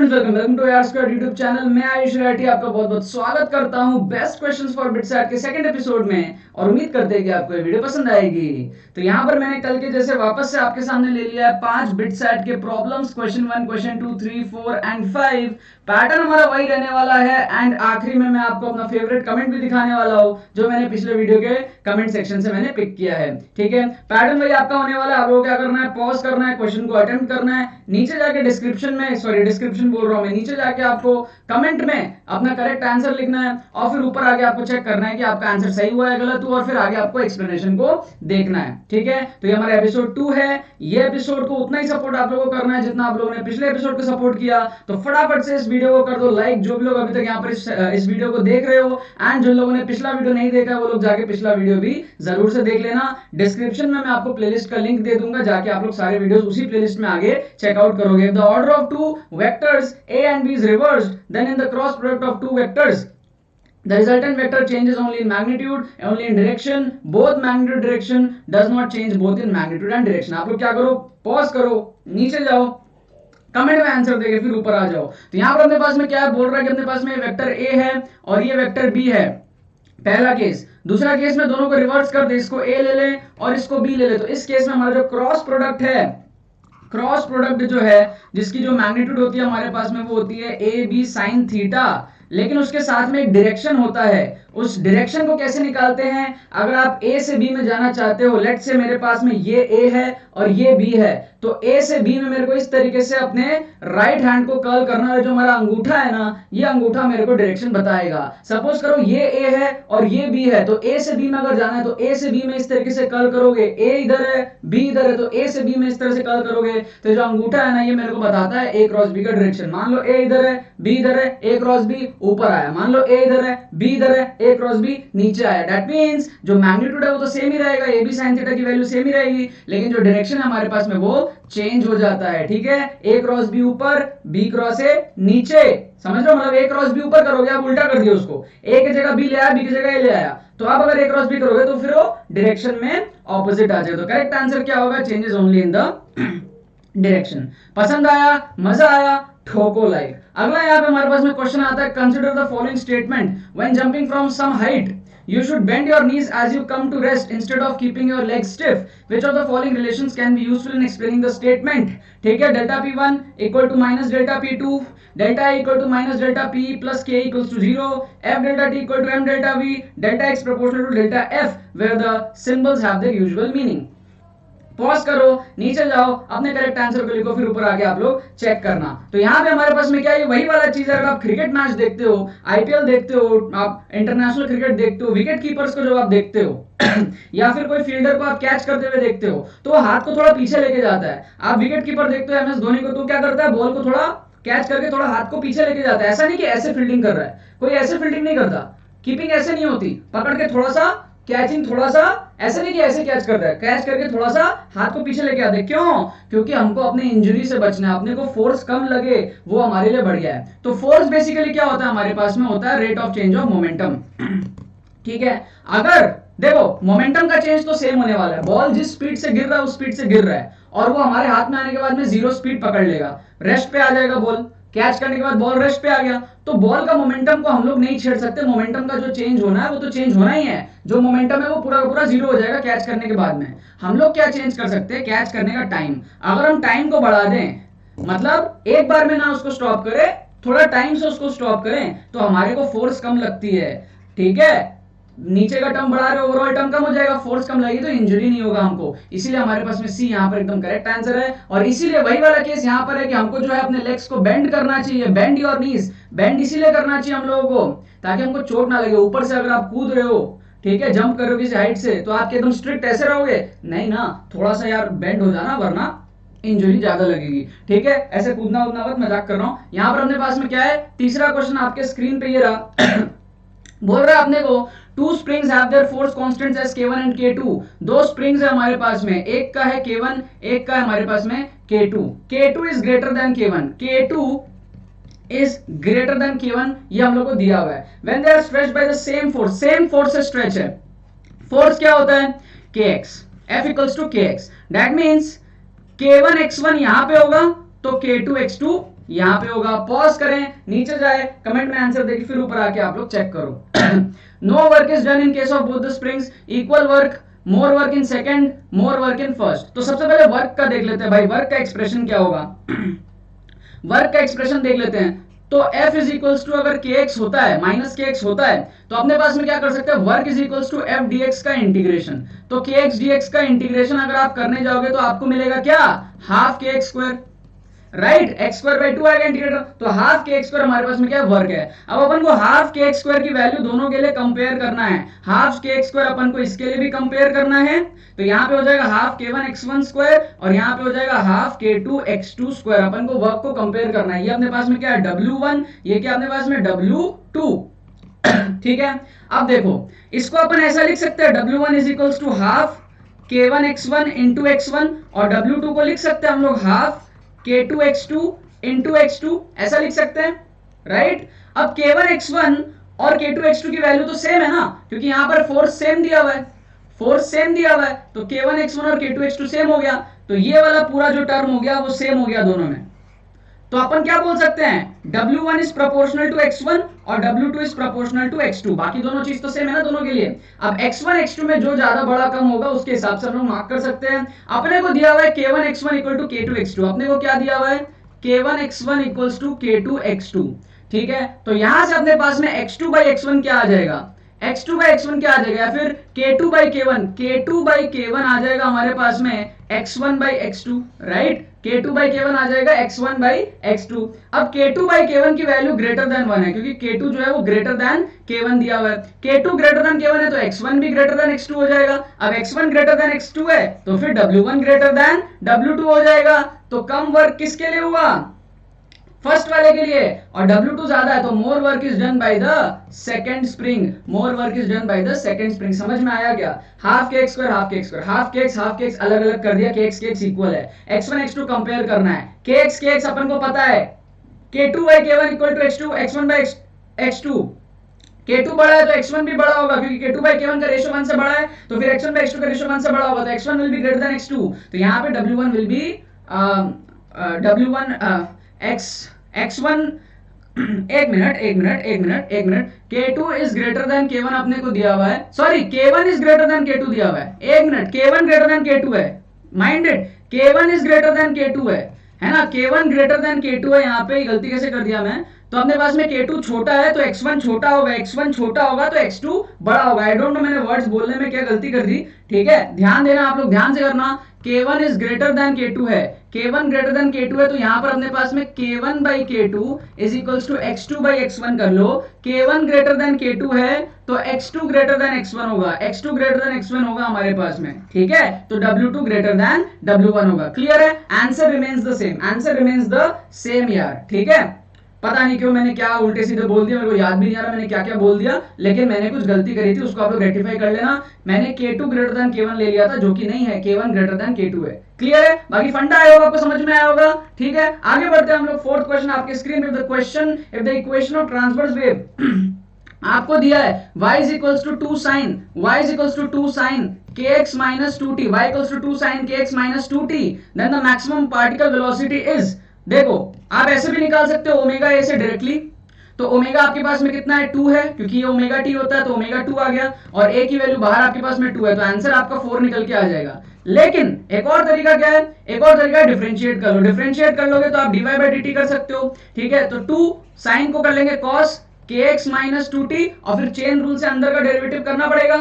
Friends, welcome to यार squad YouTube channel. मैं आयुष राठी आपका बहुत बहुत स्वागत करता हूं बेस्ट क्वेश्चंस फॉर बिटसैट के सेकंड एपिसोड में, और उम्मीद करते हैं कि आपको ये वीडियो पसंद आएगी। तो यहां पर मैंने कल के जैसे वापस से आपके सामने ले लिया है 5 बिटसैट के problems, question 1, question 2, 3, 4 and 5। Pattern हमारा वही रहने वाला है एंड आखिरी में मैं आपको अपना फेवरेट कमेंट भी दिखाने वाला हूं जो मैंने पिछले वीडियो के कमेंट सेक्शन से मैंने पिक किया है। ठीक है, पैटर्न वही आपका होने वाला है। आपको क्या करना है, पॉज करना है, क्वेश्चन को अटेम्प्ट करना है, नीचे जाके डिस्क्रिप्शन बोल रहा हूं मैं, नीचे जाके आपको कमेंट में अपना करेक्ट आंसर लिखना है और फिर ऊपर आगे आपको चेक करना है कि आपका आंसर सही हुआ है गलत हुआ, और फिर आगे आपको एक्सप्लेनेशन को देखना है। ठीक है, तो ये हमारा एपिसोड 2 है। ये एपिसोड को उतना ही सपोर्ट आप लोगों को करना है जितना आप लोगों ने पिछले एपिसोड को सपोर्ट किया। तो फटाफट से इस वीडियो को कर दो लाइक, जो भी लोग अभी तक यहाँ पर इस वीडियो को देख रहे हो, एंड जिन लोगों ने पिछला वीडियो नहीं देखा है वो लोग जाके पिछला वीडियो भी जरूर से देख लेना। डिस्क्रिप्शन में मैं आपको प्लेलिस्ट का लिंक दे दूंगा, जाके आप लोग सारे वीडियोस उसी प्लेलिस्ट में आगे चेकआउट करोगे। The order of two vectors a and b is reversed, then in the cross product of two vectors the resultant vector changes only in magnitude, only in direction. Both magnitude direction does not change both in magnitude and direction. आप लोग क्या करो, pause करो, नीचे जाओ, comment में answer देके फिर ऊपर आ जाओ। तो यहाँ पर अपने पास में क्या है, बोल रहा है कि अपने पास में वेक्टर a है और ये वेक्टर b है, पहला केस। दूसरा केस में दोनों को रिवर्स कर दे, इसको a ले ले और इसको b ले ले। तो इस केस में हमारा जो क्रॉस प्रोडक्ट है, क्रॉस प्रोडक्ट जो है जिसकी जो मैग्नीट्यूड होती है हमारे पास में वो होती है ए बी साइन थीटा, लेकिन उसके साथ में एक डायरेक्शन होता है। उस डायरेक्शन को कैसे निकालते हैं, अगर आप ए से बी में जाना चाहते हो, लेट से मेरे पास में ये ए है और ये बी है, तो ए से बी में मेरे को इस तरीके से अपने राइट हैंड को कर्ल करना है। जो हमारा अंगूठा है ना, ये अंगूठा मेरे को डायरेक्शन बताएगा। सपोज करो ये ए है और ये बी है, तो ए से बी में अगर जाना है तो ए से बी में इस तरीके से कर्ल करोगे, ए इधर है बी इधर है, तो ए से बी में इस तरह से कर्ल करोगे। तो जो अंगूठा है ना, ये मेरे को बताता है ए क्रॉस बी का डायरेक्शन। मान लो ए इधर है बी इधर है, ए क्रॉस बी ऊपर आया। मान लो ए इधर है बी इधर है, ए क्रॉस बी नीचे आया। दैट मींस जो मैग्नीट्यूड है वो तो सेम ही रहेगा, ए बी साइन थीटा की वैल्यू सेम ही रहेगी, लेकिन जो डायरेक्शन है हमारे पास में वो चेंज हो जाता है। ठीक है, ए क्रॉस बी ऊपर, बी क्रॉस ए नीचे। समझ लो, मतलब ए क्रॉस बी ऊपर करोगे, आप उल्टा कर दिया उसको, ए की जगह बी ले आया, बी की जगह ए ले आया। तो आप अगर ए क्रॉस बी करोगे तो फिर वो डायरेक्शन में ऑपोजिट आ जाएगा। तो करेक्ट आंसर क्या होगा, changes only in the direction. पसंद आया, मजा आया, ठोको लाइक। अगला यहाँ पे हमारे पास में क्वेश्चन आता है, consider the following statement when jumping from some height you should bend your knees as you come to rest instead of keeping your legs stiff. Which of the following relations can be useful in explaining the statement? ठीक है, delta p1 equal to minus delta p2, delta equal to minus delta p plus k equals to 0, f delta t equal to m delta v, delta x proportional to delta f, where the symbols have their usual meaning. Pause करो, नीचे जाओ, अपने correct answer को लिखो, फिर ऊपर आगे आप लोग चेक करना। तो यहाँ पे हमारे पास में क्या है, वही वाला चीज है। अगर आप क्रिकेट मैच देखते हो, आईपीएल देखते हो, आप इंटरनेशनल क्रिकेट देखते हो, विकेट कीपर्स को जब आप देखते हो या फिर कोई फील्डर को आप कैच करते हुए देखते हो, तो वो हाथ को थोड़ा पीछे लेके जाता है। आप विकेट कीपर देखते हो एमएस धोनी को, तो क्या करता है, बॉल को थोड़ा कैच करके थोड़ा हाथ को पीछे लेके जाता है। ऐसा नहीं कि ऐसे फील्डिंग कर रहा है, कोई ऐसे फील्डिंग नहीं करता, कीपिंग ऐसे नहीं होती, पकड़ के थोड़ा सा कैचिंग, थोड़ा सा ऐसे नहीं कि ऐसे कैच करता है, कैच करके थोड़ा सा हाथ को पीछे लेके आते हैं। क्यों? क्योंकि हमको अपने इंजरी से बचना है, अपने को फोर्स कम लगे, वो हमारे लिए बढ़िया है। तो फोर्स बेसिकली क्या होता है हमारे पास में, होता है rate of change of momentum. ठीक है, अगर देखो मोमेंटम का चेंज तो सेम होने वाला है, बॉल जिस स्पीड से गिर रहा है उस स्पीड से गिर रहा है, और वो हमारे हाथ में आने के बाद में जीरो स्पीड पकड़ लेगा, रेस्ट पे आ जाएगा बॉल, कैच करने के बाद बॉल रेस्ट पे आ गया। तो बॉल का मोमेंटम को हम लोग नहीं छेड़ सकते, मोमेंटम का जो चेंज होना है वो तो चेंज होना ही है। जो मोमेंटम है वो पूरा का पूरा जीरो हो जाएगा कैच करने के बाद में। हम लोग क्या चेंज कर सकते हैं, कैच करने का टाइम। अगर हम टाइम को बढ़ा दें, मतलब एक बार में ना उसको स्टॉप करें, थोड़ा टाइम से उसको स्टॉप करें, तो हमारे को फोर्स कम लगती है। ठीक है, नीचे का टर्म बढ़ा रहे हो, ओवरऑल टर्म कम हो जाएगा, फोर्स कम लगेगी तो इंजरी नहीं होगा हमको। इसीलिए हमारे पास में सी यहाँ पर एकदम करेक्ट आंसर है। और इसीलिए वही वाला केस यहाँ पर है कि हमको जो है अपने लेग्स को बेंड करना चाहिए, बेंड योर नीज। बेंड इसीलिए करना चाहिए हम लोगों को ताकि हमको चोट ना लगे। ऊपर से अगर आप कूद रहे हो, ठीक है, जंप कर रहे हो किसी हाइट से, तो आप एकदम स्ट्रिक्ट ऐसे रहोगे नहीं ना, थोड़ा सा यार बेंड हो जाना, वरना इंजरी ज्यादा लगेगी। ठीक है, ऐसे कूदना उदना मत, मजाक कर रहा हूं। यहां पर अपने पास में क्या है, तीसरा क्वेश्चन आपके स्क्रीन पे ये रहा बोल रहा है अपने को two springs have their force constants as k1 and k2। दो स्प्रिंग्स है हमारे पास में, एक का है k1, एक का है हमारे पास में k2। k2 is greater than k1, k2 is greater than k1, ये हम लोग को दिया हुआ है। When they are stretched by the same force से स्ट्रेच है। फोर्स क्या होता है, kx, F equals to kx। That means k1 x1 यहां पे होगा तो k2 x2 यहाँ पे होगा, पॉज करें, नीचे जाए, कमेंट में आंसर देखिए, फिर ऊपर आके आप लोग चेक करो। No work is done in case of both the springs, equal work, more work in second, more work in first. तो सबसे पहले वर्क का देख लेते हैं भाई, वर्क का एक्सप्रेशन क्या होगा। वर्क का एक्सप्रेशन देख लेते हैं। तो F इज इक्वल्स टू, अगर kx होता है, माइनस kx होता है, तो अपने पास में क्या कर सकते हैं, work is equals to f dx का इंटीग्रेशन। तो kx dx का इंटीग्रेशन अगर आप करने जाओगे तो आपको मिलेगा क्या, half kx square, right, X square by 2 आएगा इंटीग्रेटर, तो हाफ के एक्स स्क्वायर हमारे पास में क्या है, वर्क है। अब अपन को हाफ के एक्स स्क्वायर की वैल्यू दोनों के लिए कंपेयर करना है, हाफ के एक्स स्क्वायर अपन को इसके लिए भी कंपेयर करना है, तो यहाँ पे हो जाएगा हाफ k1 x1 स्क्वायर और यहाँ पे हो जाएगा हाफ k2 x2 स्क्वायर। अपन को वर्क को कंपेयर करना है, ये अपने पास में क्या है W1, ये क्या अपने पास में W2, ठीक है। अब देखो इसको अपन ऐसा लिख सकते हैं, W1 is equals to half k1 x1 into x1 और W2 को लिख सकते हैं हम लोग half k2 x2 into x2, ऐसा लिख सकते हैं, राइट। अब k1 x1 और k2 x2 की वैल्यू तो सेम है ना, क्योंकि यहां पर फोर्स सेम दिया हुआ है, फोर्स सेम दिया हुआ है, तो k1 x1 और k2 x2 सेम हो गया, तो ये वाला पूरा जो टर्म हो गया वो सेम हो गया दोनों में। तो अपन क्या बोल सकते हैं, W1 is proportional to x1 और W2 is proportional to x2, बाकी दोनों चीज तो सेम है ना दोनों के लिए। अब x1 x2 में जो ज्यादा बड़ा कम होगा उसके हिसाब से हम लोग मार्क कर सकते हैं। अपने को दिया हुआ है k1 x1 equal to k2 x2, अपने को क्या दिया हुआ है, k1 x1 equals to k2 x2, ठीक है। तो यहां से अपने पास में x2 बाई x1 क्या आ जाएगा, x2 बाई x1 क्या आ जाएगा, या फिर k2 बाई k1 आ जाएगा हमारे पास में x1 by x2, right, k2 by k1 आ जाएगा x1 बाई x2। अब k2 बाई k1 की वैल्यू ग्रेटर देन 1 है, क्योंकि k2 जो है वो ग्रेटर देन k1 दिया हुआ है, k2 ग्रेटर देन k1 है तो x1 भी ग्रेटर देन x2 हो जाएगा। अब x1 ग्रेटर देन x2 है तो फिर w1 ग्रेटर देन w2 हो जाएगा। तो कम वर्क किसके लिए हुआ, फर्स्ट वाले के लिए, और W2 ज्यादा है तो more work is done by the second spring, more work is done by the second spring. समझ में आया क्या, हाफ के एक्स स्क्वायर हाफ के एक्स स्क्वायर, हाफ के एक्स अलग अलग कर दिया, के एक्स इक्वल है, x1 x2 कंपेयर करना है, के एक्स अपन को पता है, k2 bye k1 equal to x2 x1 bye x2, k2 बड़ा है तो x1 भी बड़ा होगा, क्योंकि k2 बाय k1 का रेशियो 1 से बड़ा है, तो फिर x1 बाय x2 का रेशियो 1 से बड़ा होगा, तो x1 will be greater than x2, तो यहां पे w1 will be w1 x1 एक minute, k2 is greater than k1 अपने को दिया हुआ है, sorry k1 is greater then k2 दिया हुआ है, एक minute, k1 greater than k2 है, minded, k1 is greater then k2 है ना, k1 ग्रेटर देन k2 है, यहाँ पे गलती कैसे कर दिया मैं, तो अपने पास में k2 छोटा है तो x1 छोटा होगा, x1 छोटा होगा तो x2 बड़ा होगा। आई डोंट नो मैंने वर्ड्स बोलने में क्या गलती कर दी, ठीक है, ध्यान देना आप लोग, ध्यान से करना, k1 is greater then k2 है, k1 ग्रेटर देन k2 है, तो यहां पर अपने पास में k1 by k2 is equals to x2 by x1 कर लो, k1 ग्रेटर देन k2 है तो x2 ग्रेटर देन x1 होगा, x2 ग्रेटर देन x1 होगा हमारे पास में, ठीक है, तो w2 ग्रेटर देन w1 होगा। क्लियर है, answer remains the same, answer remains the same यार, ठीक है। पता नहीं क्यों मैंने क्या उल्टे सीधे बोल दिया, मेरे को याद भी नहीं आ रहा मैंने क्या क्या बोल दिया, लेकिन मैंने कुछ गलती करी थी, उसको आप लोग रेक्टिफाई कर लेना। मैंने k2 ग्रेटर देन k1 ले लिया था, जो कि नहीं है, k1 ग्रेटर देन k2 है। क्लियर है, बाकी फंडा आया होगा, आपको समझ में आया होगा, ठीक है। आगे बढ़ते हैं हम लोग, फोर्थ क्वेश्चन आपके स्क्रीन पे, if the equation of transverse wave आपको दिया है y is equals to 2 sin kx minus 2t, y equals to 2 sin kx minus 2t, then the maximum particle velocity is, देखो आप ऐसे भी निकाल सकते हो ओमेगा ए से डायरेक्टली, तो ओमेगा आपके पास में कितना है, 2 है, क्योंकि ये ओमेगा टी होता है तो ओमेगा 2 आ गया, और ए की वैल्यू बाहर आपके पास में 2 है, तो आंसर आपका 4 निकल के आ जाएगा। लेकिन एक और तरीका क्या है, एक और तरीका डिफरेंशिएट कर लो, डिफरेंशिएट कर लोगे तो आप dy बाई dt कर सकते हो, ठीक है, तो 2 sin को कर लेंगे cos kx minus 2t, और फिर चेन रूल से अंदर का डेरिवेटिव करना पड़ेगा,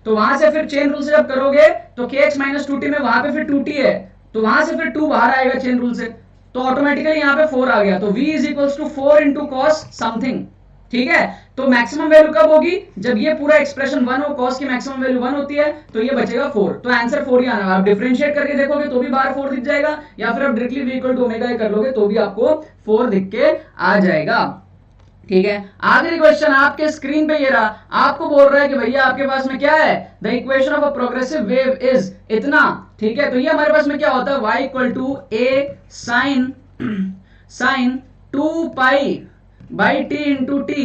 तो वहां से फिर चेन रूल से जब करोगे तो kx minus 2t में वहां पे फिर 2t है, तो वहां से फिर 2 बाहर आएगा चेन रूल से, तो ऑटोमेटिकली यहाँ पे 4 आ गया, तो v is equals to 4 into cos something, ठीक है। तो मैक्सिमम वैल्यू कब होगी, जब ये पूरा एक्सप्रेशन 1 हो, cos की मैक्सिमम वैल्यू 1 होती है, तो ये बचेगा 4, तो आंसर 4 ही आना है। आप डिफरेंशिएट करके देखोगे तो भी बाहर 4 दिख जाएगा, या फिर आप directly v equal to omega कर लोगे तो भी आपको 4 दिख के आ जाएगा, ठीक है। आखिरी क्वेश्चन आपके स्क्रीन पे ये रहा, आपको बोल रहा है कि भैया आपके पास में क्या है, the equation of a progressive wave is इतना, ठीक है, तो ये हमारे पास में क्या होता है, y equal to a sin 2 pi by t into T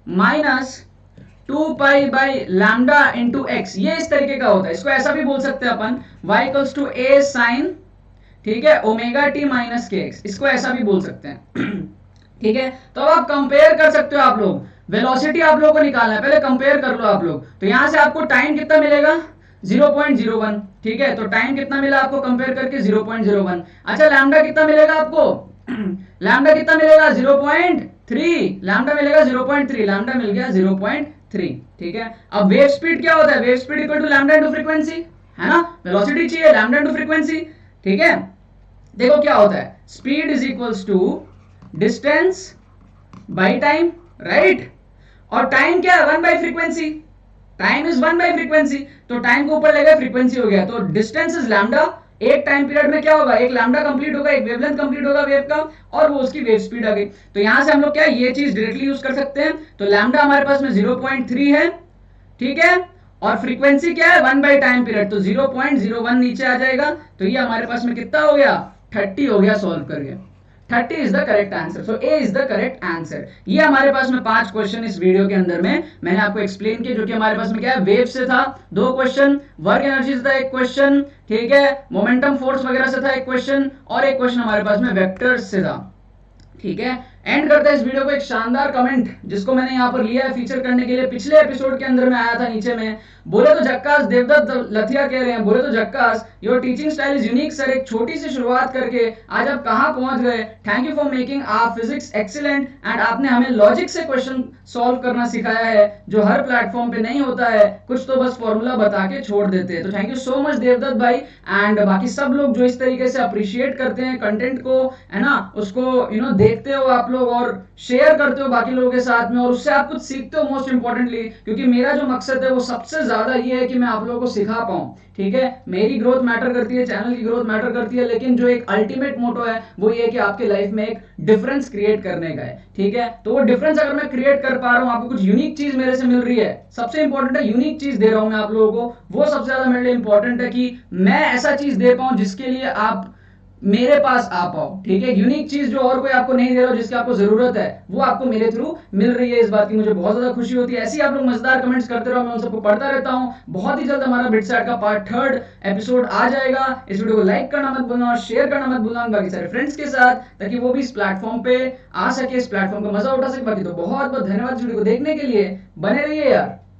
minus 2 pi by lambda into X, ये इस तरीके का होता है, इसको ऐसा भी बोल सकते हैं अपन, y equals to a sin ठीक है, omega T minus K X, इसको ऐसा भी बोल सकते हैं। ठीक है, तो अब आप कंपेयर कर सकते हो, आप लोग वेलोसिटी आप लोगों को निकालना है, पहले कंपेयर कर लो आप लोग। तो यहां से आपको टाइम कितना मिलेगा 0.01, ठीक है, तो टाइम कितना मिला आपको कंपेयर करके 0.01। अच्छा लैम्डा कितना मिलेगा आपको लैम्डा कितना मिलेगा 0.3, लैम्डा मिलेगा 0.3, लैम्डा मिल गया 0.3। ठीक है, अब वेव स्पीड क्या होता है, wave speed equal to lambda into frequency, है ना, वेलोसिटी चाहिए लैम्डा इनटू फ्रीक्वेंसी। ठीक है, देखो क्या होता है, speed is equals to distance by time, right, और टाइम क्या है 1 by frequency, time is 1 by frequency, तो टाइम को ऊपर लेगा फ्रीक्वेंसी हो गया, तो डिस्टेंस इज लैम्डा, एक टाइम पीरियड में क्या होगा, एक लैम्डा कंप्लीट होगा, एक वेवलेंथ कंप्लीट होगा वेव का, और वो उसकी वेव स्पीड आ गई। तो यहां से हम लोग क्या ये चीज डायरेक्टली यूज कर सकते हैं, तो लैम्डा हमारे पास में 0.3 है, ठीक है, और फ्रीक्वेंसी क्या है 1 बाई टाइम पीरियड, तो 0.01 नीचे आ जाएगा, तो ये हमारे पास में कितना हो गया 30 हो गया, सॉल्व करके 30 is the correct answer, so A is the correct answer. ये हमारे पास में 5 क्वेश्चन इस वीडियो के अंदर में मैंने आपको एक्सप्लेन किया, जो कि हमारे पास में क्या है वेव से था 2 क्वेश्चन, वर्क एनर्जी से था 1 क्वेश्चन, ठीक है, मोमेंटम फोर्स वगैरह से था 1 क्वेश्चन, और 1 क्वेश्चन हमारे पास में वेक्टर्स से था। ठीक है, एंड करते हैं इस वीडियो को एक शानदार कमेंट, जिसको मैंने यहाँ पर लिया है फीचर करने के लिए, पिछले एपिसोड के अंदर में आया था नीचे में, बोले तो झक्कास, देवदत्त लथिया कह रहे हैं, बोले तो झक्कास, your teaching style is unique sir, एक छोटी सी शुरुआत करके आज आप कहां पहुंच गए, thank you for making our physics excellent, and आपने हमें लॉजिक से क्वेश्चन सॉल्व करना सिखाया है, जो हर प्लेटफॉर्म पे नहीं होता है, कुछ तो बस फॉर्मूला बता के छोड़ देते हैं। तो thank you so much Devdutt भाई, एंड बाकी सब लोग जो इस तरीके से अप्रिशिएट करते हैं कंटेंट को, है ना, उसको देखते हो आप लोग और शेयर करते हो बाकी लोगों के साथ में, और उससे आप कुछ सीखते हो मोस्ट इंपॉर्टेंटली, क्योंकि मेरा जो मकसद है वो सबसे ज्यादा ये है कि मैं आप लोगों को सिखा पाऊं। ठीक है, मेरी ग्रोथ मैटर करती है, चैनल की ग्रोथ मैटर करती है, लेकिन जो एक अल्टीमेट मोटो है वो ये है कि आपके लाइफ में एक डिफरेंस क्रिएट करने का है। ठीक है, तो वो डिफरेंस अगर मैं क्रिएट कर पा रहा हूं, आपको कुछ यूनिक चीज मेरे से मिल रही है, सबसे इंपॉर्टेंट है यूनिक चीज दे रहा हूं मैं आप लोगों को, वो सबसे ज्यादा मेरे लिए इंपॉर्टेंट है कि मैं ऐसा चीज दे पाऊं जिसके लिए आप मेरे पास आ पाओ। ठीक है, यूनिक चीज जो और कोई आपको नहीं दे रहा, जिसकी आपको जरूरत है, वो आपको मेरे थ्रू मिल रही है, इस बात की मुझे बहुत ज्यादा खुशी होती है। ऐसे ही आप लोग मजेदार कमेंट्स करते रहो, मैं उन सबको पढ़ता रहता हूं। बहुत ही जल्द हमारा बिटसैट का पार्ट 3 एपिसोड आ जाएगा, इस वीडियो को लाइक करना मत भूलना और शेयर करना मत भूलना बाकी सारे फ्रेंड्स के साथ, ताकि वो भी इस प्लेटफॉर्म पे आ सके, इस प्लेटफॉर्म का मजा उठा सके। बाकी तो बहुत बहुत धन्यवाद इस वीडियो को देखने के लिए, बने रहिए यार।